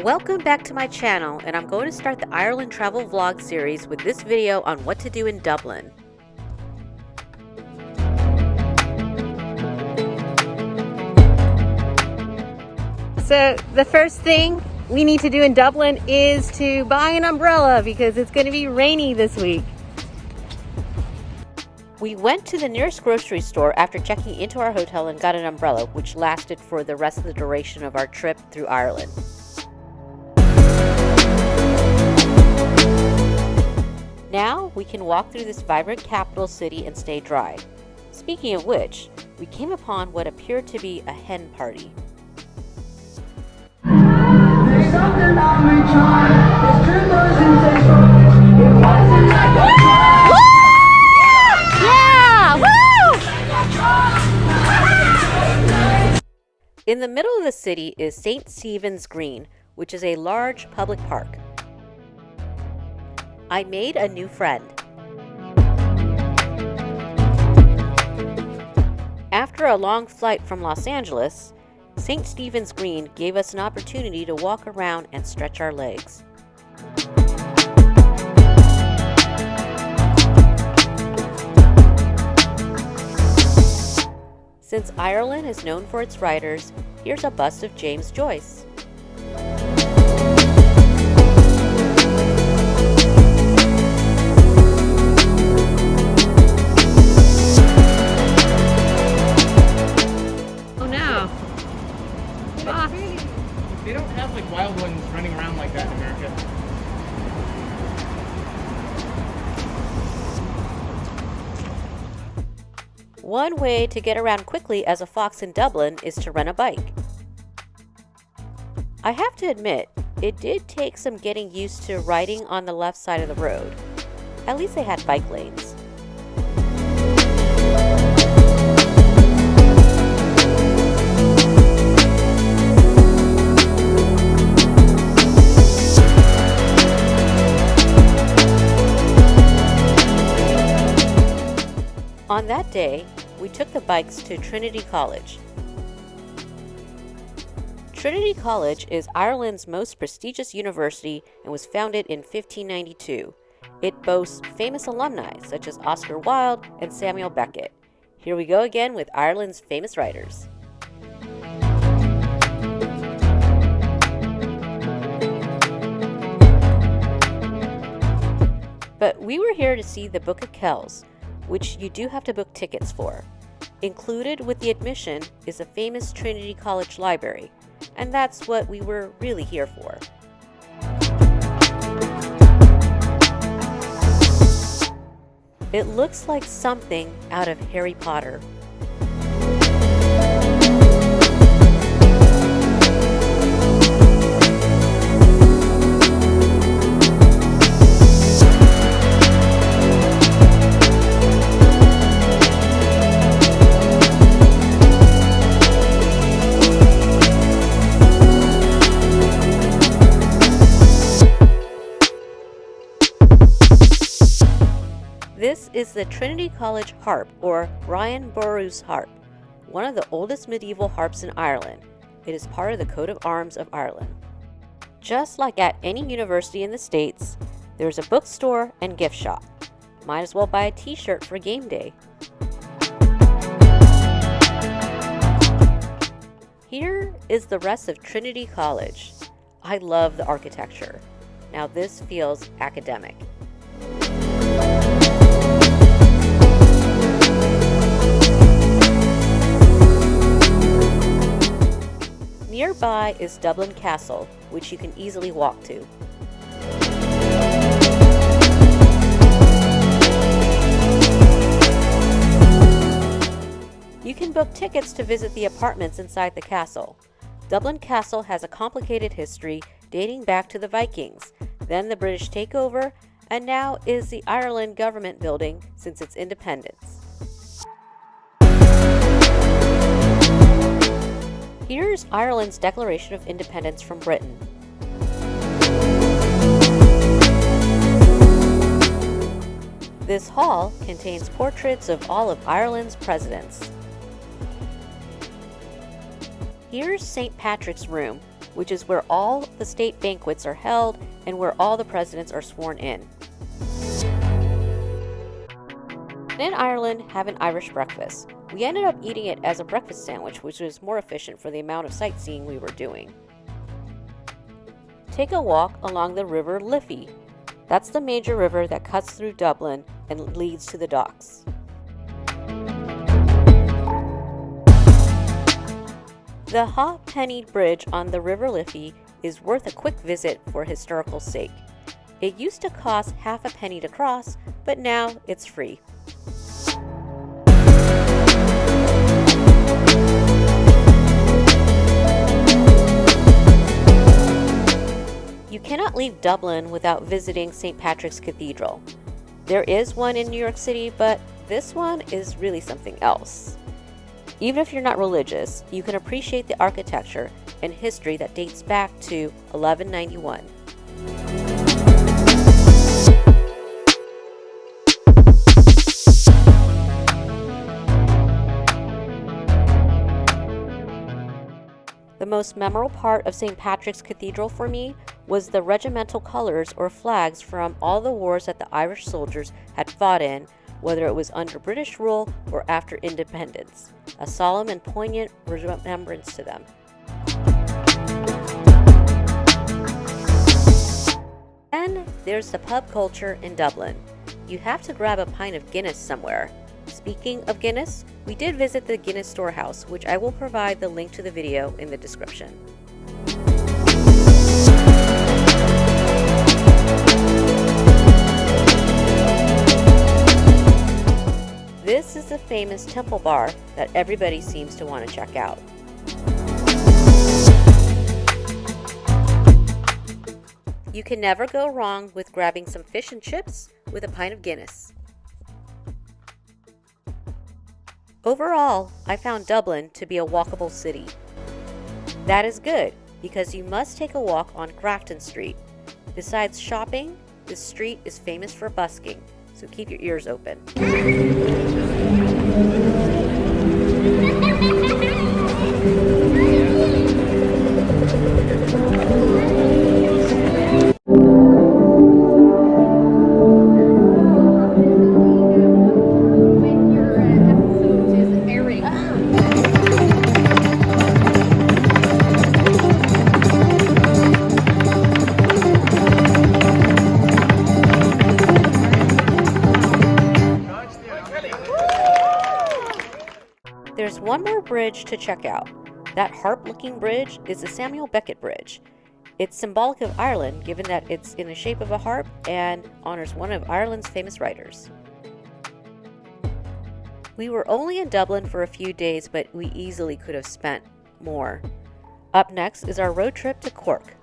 Welcome back to my channel, and I'm going to start the Ireland travel vlog series with this video on what to do in Dublin. So the first thing we need to do in Dublin is to buy an umbrella because it's going to be rainy this week. We went to the nearest grocery store after checking into our hotel and got an umbrella, which lasted for the rest of the duration of our trip through Ireland. Now we can walk through this vibrant capital city and stay dry. Speaking of which, we came upon what appeared to be a hen party. There's something about my child. There's true losing control. It wasn't like a In the middle of the city is St. Stephen's Green, which is a large public park. I made a new friend. After a long flight from Los Angeles, St. Stephen's Green gave us an opportunity to walk around and stretch our legs. Since Ireland is known for its writers, here's a bust of James Joyce. Oh no! They don't have like wild ones running around like that in America. One way to get around quickly as a fox in Dublin is to rent a bike. I have to admit, it did take some getting used to riding on the left side of the road. At least they had bike lanes. On that day, we took the bikes to Trinity College. Trinity College is Ireland's most prestigious university and was founded in 1592. It boasts famous alumni such as Oscar Wilde and Samuel Beckett. Here we go again with Ireland's famous writers. But we were here to see the Book of Kells, which you do have to book tickets for. Included with the admission is a famous Trinity College library, and that's what we were really here for. It looks like something out of Harry Potter. This is the Trinity College harp, or Brian Boru's harp, one of the oldest medieval harps in Ireland. It is part of the coat of arms of Ireland. Just like at any university in the States, there's a bookstore and gift shop. Might as well buy a t-shirt for game day. Here is the rest of Trinity College. I love the architecture. Now this feels academic. Nearby is Dublin Castle, which you can easily walk to. You can book tickets to visit the apartments inside the castle. Dublin Castle has a complicated history dating back to the Vikings, then the British takeover, and now is the Ireland government building since its independence. Here's Ireland's Declaration of Independence from Britain. This hall contains portraits of all of Ireland's presidents. Here's St. Patrick's Room, which is where all the state banquets are held and where all the presidents are sworn in. In Ireland, have an Irish breakfast. We ended up eating it as a breakfast sandwich, which was more efficient for the amount of sightseeing we were doing. Take a walk along the River Liffey. That's the major river that cuts through Dublin and leads to the docks. The Halfpenny Bridge on the River Liffey is worth a quick visit for historical sake. It used to cost half a penny to cross, but now it's free. You cannot leave Dublin without visiting St. Patrick's Cathedral. There is one in New York City, but this one is really something else. Even if you're not religious, you can appreciate the architecture and history that dates back to 1191. The most memorable part of St. Patrick's Cathedral for me was the regimental colors or flags from all the wars that the Irish soldiers had fought in, whether it was under British rule or after independence. A solemn and poignant remembrance to them. And there's the pub culture in Dublin. You have to grab a pint of Guinness somewhere. Speaking of Guinness, we did visit the Guinness Storehouse, which I will provide the link to the video in the description. This is the famous Temple Bar that everybody seems to want to check out. You can never go wrong with grabbing some fish and chips with a pint of Guinness. Overall, I found Dublin to be a walkable city. That is good, because you must take a walk on Grafton Street. Besides shopping, this street is famous for busking, so keep your ears open. There's one more bridge to check out. That harp-looking bridge is the Samuel Beckett Bridge. It's symbolic of Ireland, given that it's in the shape of a harp and honors one of Ireland's famous writers. We were only in Dublin for a few days, but we easily could have spent more. Up next is our road trip to Cork.